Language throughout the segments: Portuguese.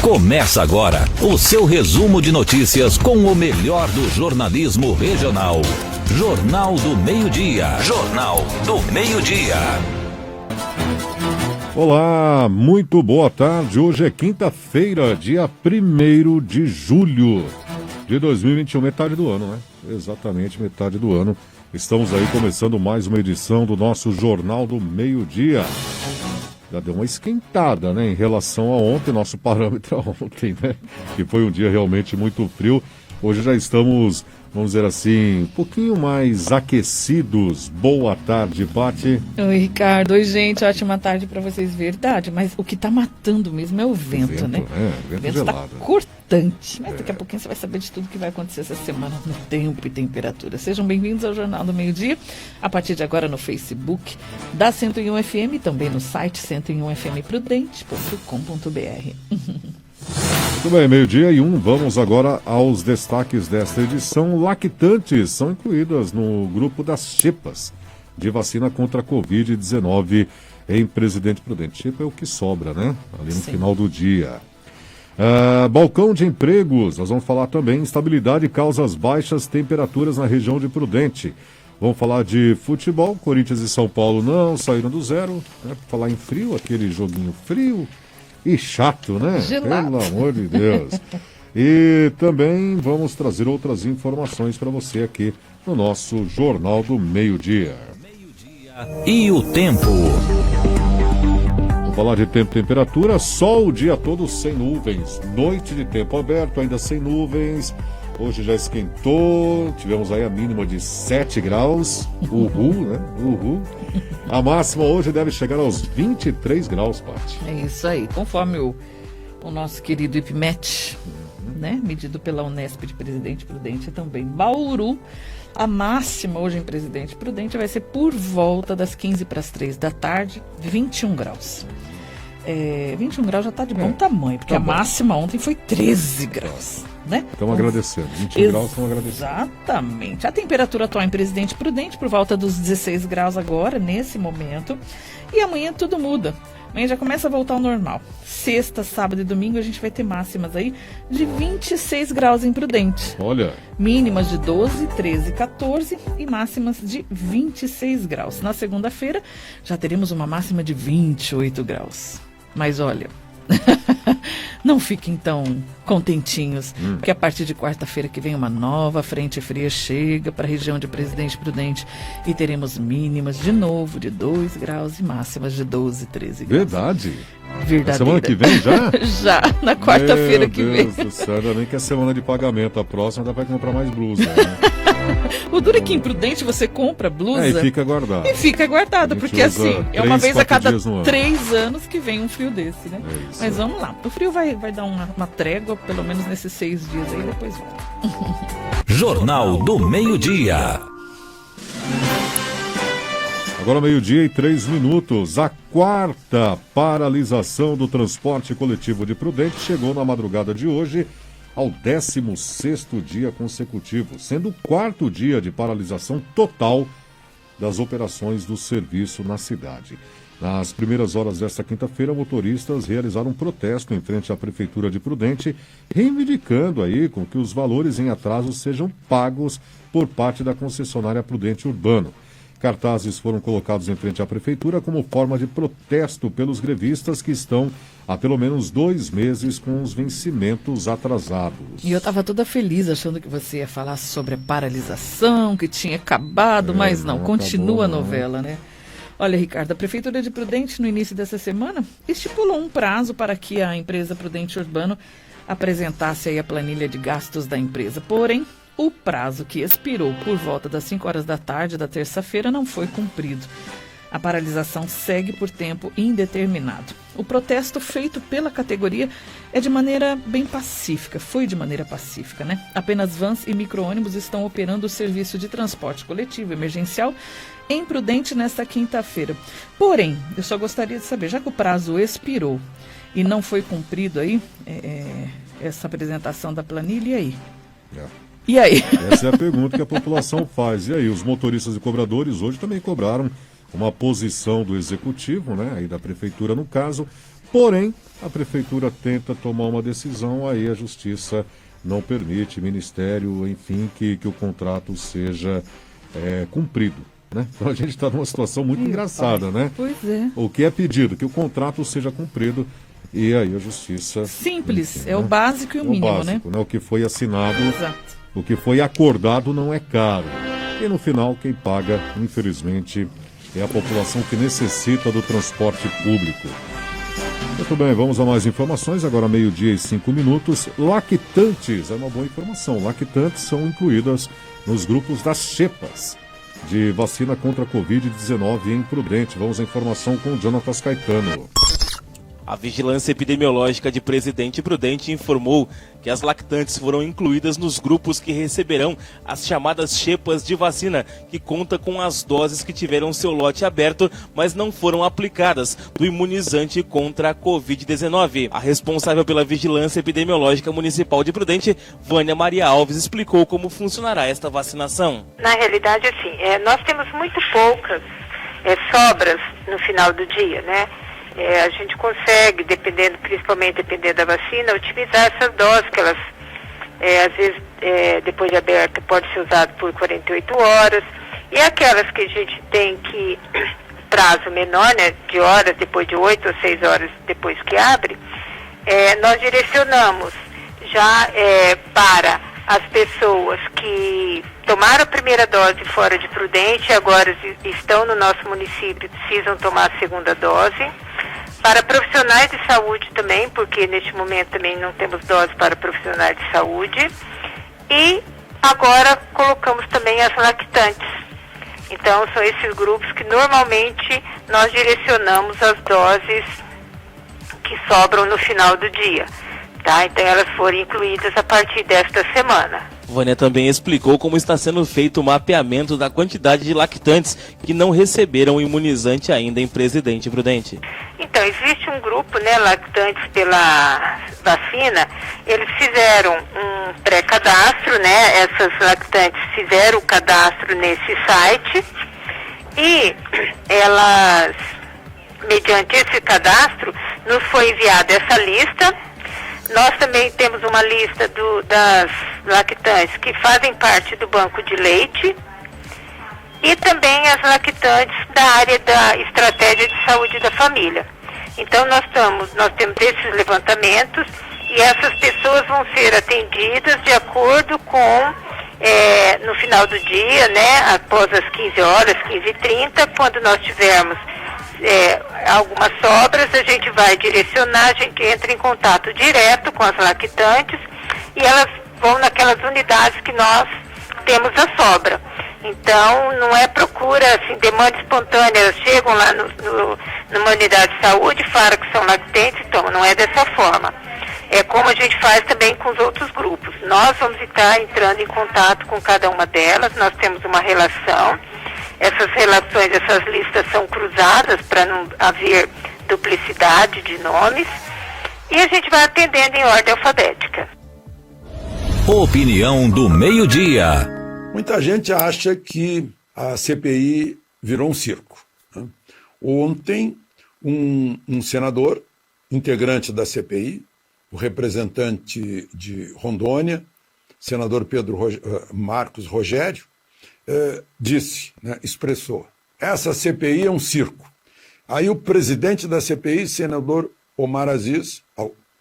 Começa agora o seu resumo de notícias com o melhor do jornalismo regional. Jornal do Meio-Dia. Jornal do Meio-Dia. Olá, muito boa tarde. Hoje é quinta-feira, dia 1º de julho de 2021, metade do ano, né? Exatamente, metade do ano. Estamos aí começando mais uma edição do nosso Jornal do Meio-Dia. Já deu uma esquentada, né, em relação a ontem, nosso parâmetro ontem, né, que foi um dia realmente muito frio. Hoje já estamos, vamos dizer assim, um pouquinho mais aquecidos. Boa tarde, Pati. Oi, Ricardo. Oi, gente. Ótima tarde para vocês. Verdade, mas o que tá matando mesmo é o vento, né? Vento gelado. Tá cortante. Mas daqui a pouquinho você vai saber de tudo que vai acontecer essa semana no tempo e temperatura. Sejam bem-vindos ao Jornal do Meio-Dia. A partir de agora no Facebook da 101 FM e também no site 101fmprudente.com.br. Muito bem, 12:01. Vamos agora aos destaques desta edição. Lactantes são incluídas no grupo das xepas de vacina contra a Covid-19 em Presidente Prudente. Xepa é o que sobra, né? Ali no final do dia. Balcão de empregos, nós vamos falar também. Instabilidade causa as baixas temperaturas na região de Prudente. Vamos falar de futebol. Corinthians e São Paulo não saíram do zero. Né? Falar em frio, aquele joguinho frio. E chato, né? Gelado. Pelo amor de Deus. E também vamos trazer outras informações para você aqui no nosso Jornal do Meio-Dia. E o tempo. Vamos falar de tempo e temperatura. Sol o dia todo sem nuvens. Noite de tempo aberto, ainda sem nuvens. Hoje já esquentou, tivemos aí a mínima de 7 graus, uhul, né? Uhul. A máxima hoje deve chegar aos 23 graus, Paty. É isso aí, conforme o nosso querido IPMET, né? Medido pela Unesp de Presidente Prudente, também Bauru. A máxima hoje em Presidente Prudente vai ser por volta das 15 para as 3 da tarde, 21 graus. 21 graus já está de bom tamanho, porque a máxima ontem foi 13 graus. Né? Estamos agradecendo, 20 graus estamos agradecendo. Exatamente. A temperatura atual em Presidente Prudente por volta dos 16 graus agora, nesse momento. E amanhã tudo muda. Amanhã já começa a voltar ao normal. Sexta, sábado e domingo a gente vai ter máximas aí de 26 graus em Prudente. Olha. Mínimas de 12, 13, 14 e máximas de 26 graus. Na segunda-feira já teremos uma máxima de 28 graus. Mas olha... Não fiquem tão contentinhos, porque a partir de quarta-feira que vem uma nova frente fria chega para a região de Presidente Prudente e teremos mínimas de novo de 2 graus e máximas de 12, 13 graus. Verdade? Verdadeira. Semana que vem já? Já, na quarta-feira que vem. Meu Deus do céu, ainda bem que é semana de pagamento. A próxima dá para comprar mais blusa, né? O duro é que em Prudente você compra blusa e fica guardado. E fica guardado, porque assim, é uma vez a cada 3 anos que vem um frio desse, né? Mas vamos lá, o frio vai dar uma trégua, pelo menos nesses 6 dias aí, depois volta. Jornal do Meio-Dia. Agora 12:03. A quarta paralisação do transporte coletivo de Prudente chegou na madrugada de hoje ao 16º dia consecutivo, sendo o 4º dia de paralisação total das operações do serviço na cidade. Nas primeiras horas desta quinta-feira, motoristas realizaram um protesto em frente à Prefeitura de Prudente, reivindicando aí com que os valores em atraso sejam pagos por parte da concessionária Prudente Urbano. Cartazes foram colocados em frente à Prefeitura como forma de protesto pelos grevistas que estão há pelo menos 2 meses com os vencimentos atrasados. E eu estava toda feliz achando que você ia falar sobre a paralisação, que tinha acabado, mas não, continua a novela, né? Olha, Ricardo, a Prefeitura de Prudente, no início dessa semana, estipulou um prazo para que a empresa Prudente Urbano apresentasse aí a planilha de gastos da empresa. Porém, o prazo que expirou por volta das 5 horas da tarde da terça-feira não foi cumprido. A paralisação segue por tempo indeterminado. O protesto feito pela categoria é de maneira bem pacífica, foi de maneira pacífica, né? Apenas vans e micro-ônibus estão operando o serviço de transporte coletivo emergencial em Prudente nesta quinta-feira. Porém, eu só gostaria de saber, já que o prazo expirou e não foi cumprido aí, essa apresentação da planilha, e aí? E aí? Essa é a pergunta que a população faz. E aí, os motoristas e cobradores hoje também cobraram uma posição do executivo, né, aí da prefeitura no caso, Porém, a prefeitura tenta tomar uma decisão, aí a justiça não permite, ministério, enfim, que o contrato seja cumprido. Né? Então a gente está numa situação muito engraçada, né? Pois é. O que é pedido? Que o contrato seja cumprido e aí a justiça... Simples, enfim, é o básico e o mínimo, básico, né? O que foi assinado, Exato. o que foi acordado não é caro. E no final quem paga, infelizmente, é a população que necessita do transporte público. Muito bem, vamos a mais informações. Agora 12:05. Lactantes, é uma boa informação. Lactantes são incluídas nos grupos das xepas de vacina contra a Covid-19 em Prudente. Vamos à informação com o Jonatas Caetano. A Vigilância Epidemiológica de Presidente Prudente informou que as lactantes foram incluídas nos grupos que receberão as chamadas xepas de vacina, que conta com as doses que tiveram seu lote aberto, mas não foram aplicadas, do imunizante contra a Covid-19. A responsável pela Vigilância Epidemiológica Municipal de Prudente, Vânia Maria Alves, explicou como funcionará esta vacinação. Na realidade, assim, nós temos muito poucas sobras no final do dia, né? A gente consegue, principalmente dependendo da vacina, otimizar essas doses, que elas, às vezes, depois de aberta, pode ser usado por 48 horas. E aquelas que a gente tem que, prazo menor, né, de horas, depois de 8 ou 6 horas depois que abre, nós direcionamos já para as pessoas que tomaram a primeira dose fora de Prudente, agora estão no nosso município, precisam tomar a segunda dose. Para profissionais de saúde também, porque neste momento também não temos dose para profissionais de saúde. E agora colocamos também as lactantes. Então são esses grupos que normalmente nós direcionamos as doses que sobram no final do dia. Tá? Então elas foram incluídas a partir desta semana. Vânia também explicou como está sendo feito o mapeamento da quantidade de lactantes que não receberam o imunizante ainda em Presidente Prudente. Então, existe um grupo, né, lactantes pela vacina, eles fizeram um pré-cadastro, né, essas lactantes fizeram o cadastro nesse site e elas, mediante esse cadastro, nos foi enviada essa lista. Nós também temos uma lista das lactantes que fazem parte do banco de leite e também as lactantes da área da estratégia de saúde da família. Então nós temos esses levantamentos e essas pessoas vão ser atendidas de acordo com, no final do dia, né, após as 15 horas, 15h30, quando nós tivermos algumas sobras, a gente vai direcionar, a gente entra em contato direto com as lactantes e elas vão naquelas unidades que nós temos a sobra. Então, não é procura, assim, demanda espontânea, elas chegam lá numa unidade de saúde, falam que são lactentes, então não é dessa forma. É como a gente faz também com os outros grupos. Nós vamos estar entrando em contato com cada uma delas, nós temos uma relação. Essas relações, essas listas são cruzadas para não haver duplicidade de nomes e a gente vai atendendo em ordem alfabética. Opinião do meio-dia. Muita gente acha que a CPI virou um circo, né? Ontem, um senador, integrante da CPI, o representante de Rondônia, senador Marcos Rogério, disse, né, expressou, essa CPI é um circo. Aí o presidente da CPI, senador Omar Aziz,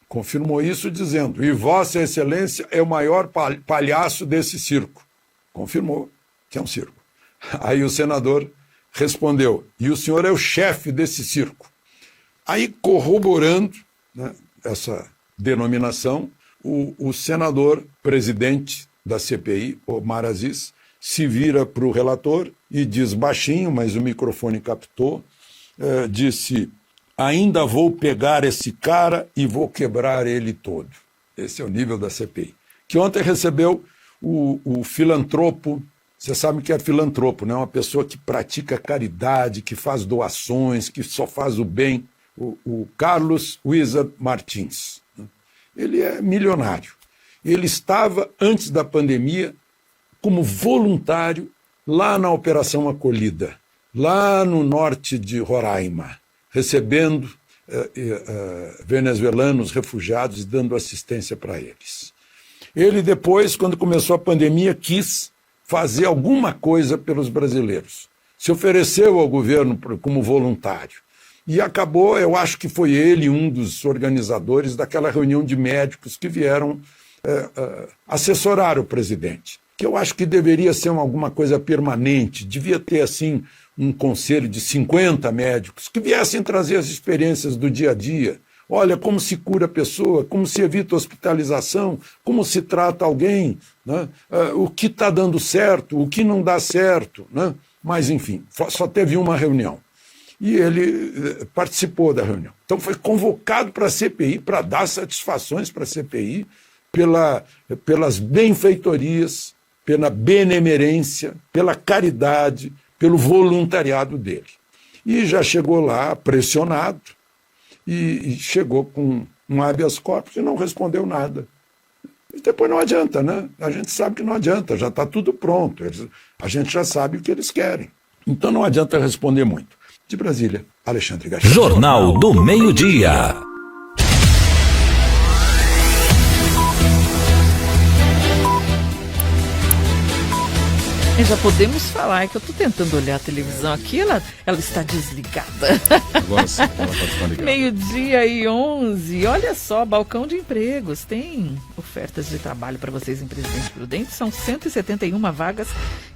confirmou isso dizendo, e Vossa Excelência é o maior palhaço desse circo. Confirmou que é um circo. Aí o senador respondeu, e o senhor é o chefe desse circo. Aí, corroborando, né, essa denominação, o senador presidente da CPI, Omar Aziz, se vira para o relator e diz baixinho, mas o microfone captou, disse, ainda vou pegar esse cara e vou quebrar ele todo. Esse é o nível da CPI. Que ontem recebeu o filantropo, você sabe que é filantropo, né? Uma pessoa que pratica caridade, que faz doações, que só faz o bem, o Carlos Wizard Martins. Ele é milionário. Ele estava, antes da pandemia, como voluntário lá na Operação Acolhida, lá no norte de Roraima, recebendo venezuelanos refugiados e dando assistência para eles. Ele depois, quando começou a pandemia, quis fazer alguma coisa pelos brasileiros. Se ofereceu ao governo como voluntário. E acabou, eu acho que foi ele um dos organizadores daquela reunião de médicos que vieram assessorar o presidente. Que eu acho que deveria ser alguma coisa permanente, devia ter assim um conselho de 50 médicos que viessem trazer as experiências do dia a dia. Olha, como se cura a pessoa, como se evita hospitalização, como se trata alguém, né? O que está dando certo, o que não dá certo, né? Mas, enfim, só teve uma reunião. E ele participou da reunião. Então foi convocado para a CPI, para dar satisfações para a CPI, pelas benfeitorias, pela benemerência, pela caridade, pelo voluntariado dele. E já chegou lá pressionado, e chegou com um habeas corpus e não respondeu nada. E depois não adianta, né? A gente sabe que não adianta, já está tudo pronto. A gente já sabe o que eles querem. Então não adianta responder muito. De Brasília, Alexandre Garcia. Jornal do Meio-Dia. E já podemos falar, que eu estou tentando olhar a televisão aqui, ela está desligada. Agora sim, ela pode estar ligada. 12:11. Olha só, balcão de empregos. Tem ofertas de trabalho para vocês em Presidente Prudente. São 171 vagas.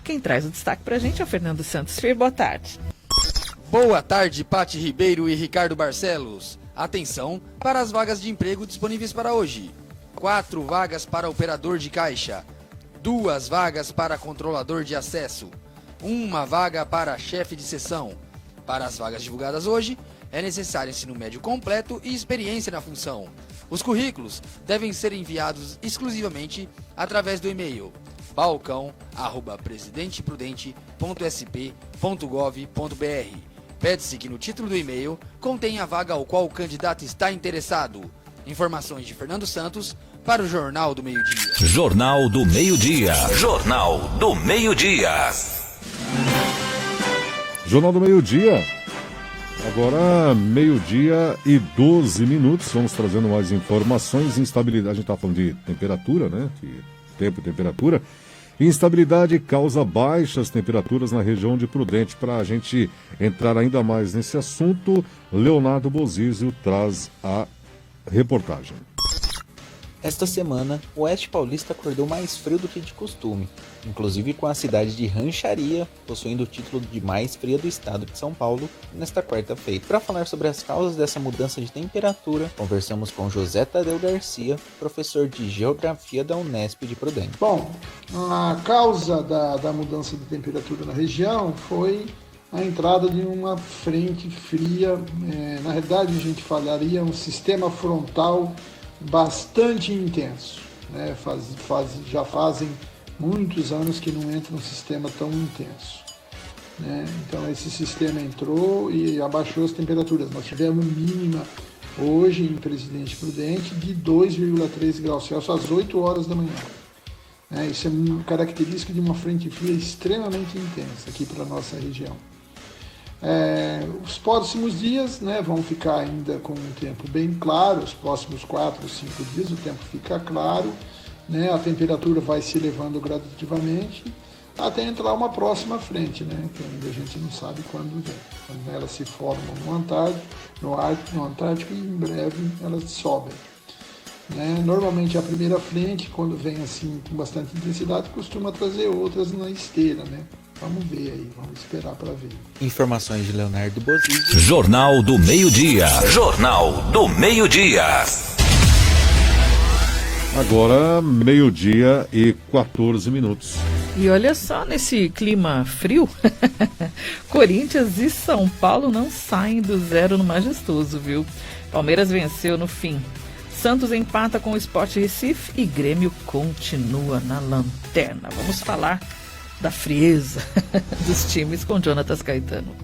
Quem traz o destaque para a gente é o Fernando Santos. Fer, boa tarde. Boa tarde, Pati Ribeiro e Ricardo Barcelos. Atenção para as vagas de emprego disponíveis para hoje. 4 vagas para operador de caixa. 2 vagas para controlador de acesso, 1 vaga para chefe de seção. Para as vagas divulgadas hoje, é necessário ensino médio completo e experiência na função. Os currículos devem ser enviados exclusivamente através do e-mail balcão@presidenteprudente.sp.gov.br. Pede-se que no título do e-mail contenha a vaga ao qual o candidato está interessado. Informações de Fernando Santos para o Jornal do Meio-Dia. Jornal do Meio-Dia. Jornal do Meio-Dia. Jornal do Meio-Dia. Agora, 12:12. Vamos trazendo mais informações. Instabilidade, a gente está falando de temperatura, né? Tempo e temperatura. Instabilidade causa baixas temperaturas na região de Prudente. Para a gente entrar ainda mais nesse assunto, Leonardo Bozizio traz a reportagem. Esta semana, o Oeste Paulista acordou mais frio do que de costume, inclusive com a cidade de Rancharia possuindo o título de mais fria do estado de São Paulo nesta quarta-feira. Para falar sobre as causas dessa mudança de temperatura, conversamos com José Tadeu Garcia, professor de Geografia da Unesp de Prudente. Bom, a causa da mudança de temperatura na região foi a entrada de uma frente fria, na realidade a gente falaria um sistema frontal bastante intenso, né? Já fazem muitos anos que não entra um sistema tão intenso, né? Então esse sistema entrou e abaixou as temperaturas. Nós tivemos mínima hoje em Presidente Prudente de 2,3 graus Celsius às 8 horas da manhã, né? Isso é uma característica de uma frente fria extremamente intensa aqui para a nossa região. Os próximos dias, né, vão ficar ainda com um tempo bem claro, os próximos 4 ou 5 dias o tempo fica claro, né, a temperatura vai se elevando gradativamente até entrar uma próxima frente, né, que ainda a gente não sabe quando vem. Quando elas se formam no Antártico e em breve elas sobem. Né? Normalmente a primeira frente, quando vem assim com bastante intensidade, costuma trazer outras na esteira, né? Vamos ver aí, vamos esperar para ver. Informações de Leonardo Bozizio. Jornal do Meio-Dia. Jornal do Meio-Dia. Agora, 12:14. E olha só, nesse clima frio, Corinthians e São Paulo não saem do zero no Majestoso, viu? Palmeiras venceu no fim. Santos empata com o Sport Recife e Grêmio continua na lanterna. Vamos falar da frieza dos times com Jonatas Caetano.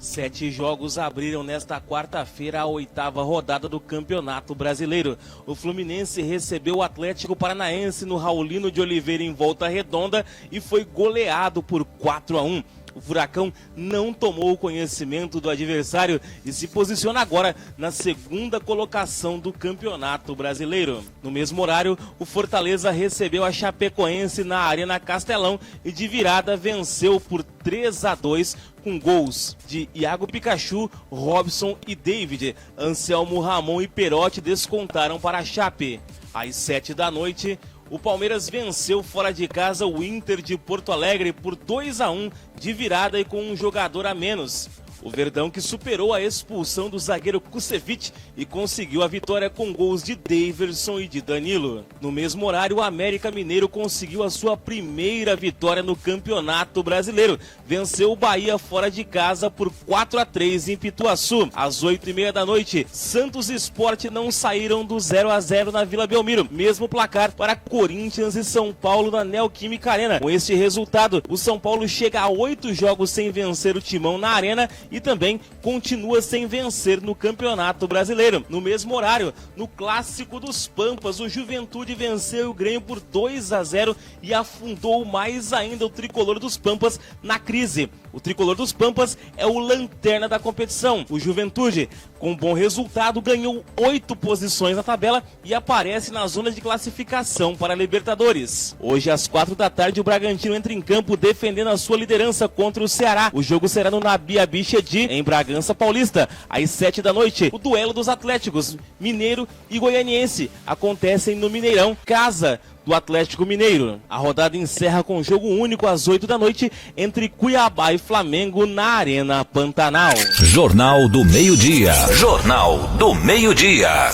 7 jogos abriram nesta quarta-feira a 8ª rodada do Campeonato Brasileiro. O Fluminense recebeu o Atlético Paranaense no Raulino de Oliveira em Volta Redonda e foi goleado por 4-1. o Furacão não tomou conhecimento do adversário e se posiciona agora na segunda colocação do Campeonato Brasileiro. No mesmo horário, o Fortaleza recebeu a Chapecoense na Arena Castelão e de virada venceu por 3-2 com gols de Iago Pikachu, Robson e David. Anselmo, Ramon e Perotti descontaram para a Chape. Às 7 da noite, o Palmeiras venceu fora de casa o Inter de Porto Alegre por 2-1 de virada e com um jogador a menos. O Verdão que superou a expulsão do zagueiro Kusevich e conseguiu a vitória com gols de Daverson e de Danilo. No mesmo horário, o América Mineiro conseguiu a sua primeira vitória no Campeonato Brasileiro. Venceu o Bahia fora de casa por 4-3 em Pituaçu. Às 8h30 da noite, Santos e Sport não saíram do 0-0 na Vila Belmiro. Mesmo placar para Corinthians e São Paulo na Neoquímica Arena. Com este resultado, o São Paulo chega a 8 jogos sem vencer o Timão na Arena e também continua sem vencer no Campeonato Brasileiro. No mesmo horário, no Clássico dos Pampas, o Juventude venceu o Grêmio por 2-0 e afundou mais ainda o Tricolor dos Pampas na crise. O Tricolor dos Pampas é o lanterna da competição. O Juventude, com bom resultado, ganhou 8 posições na tabela e aparece na zona de classificação para a Libertadores. Hoje, às 4 da tarde, o Bragantino entra em campo defendendo a sua liderança contra o Ceará. O jogo será no Nabi Abichedi, em Bragança Paulista. Às 7 da noite, o duelo dos Atléticos Mineiro e Goianiense acontecem no Mineirão, casa do Atlético Mineiro. A rodada encerra com jogo único às 8 da noite entre Cuiabá e Flamengo na Arena Pantanal. Jornal do Meio-Dia. Jornal do Meio-Dia.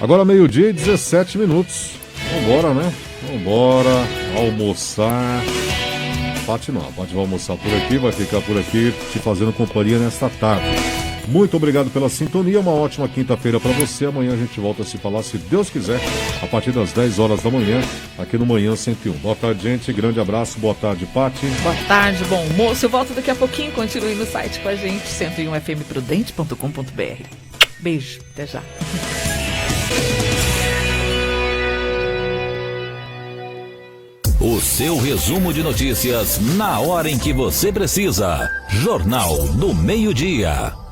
Agora 12h17. Vambora, né? Vambora almoçar. Pati não, a Pati vai almoçar por aqui, vai ficar por aqui te fazendo companhia nesta tarde. Muito obrigado pela sintonia, uma ótima quinta-feira para você. Amanhã a gente volta a se falar, se Deus quiser, a partir das 10 horas da manhã, aqui no Manhã 101. Boa tarde, gente. Grande abraço. Boa tarde, Pati. Boa tarde, bom almoço. Eu volto daqui a pouquinho. Continue no site com a gente, 101fmprudente.com.br. Beijo. Até já. O seu resumo de notícias na hora em que você precisa. Jornal do Meio-Dia.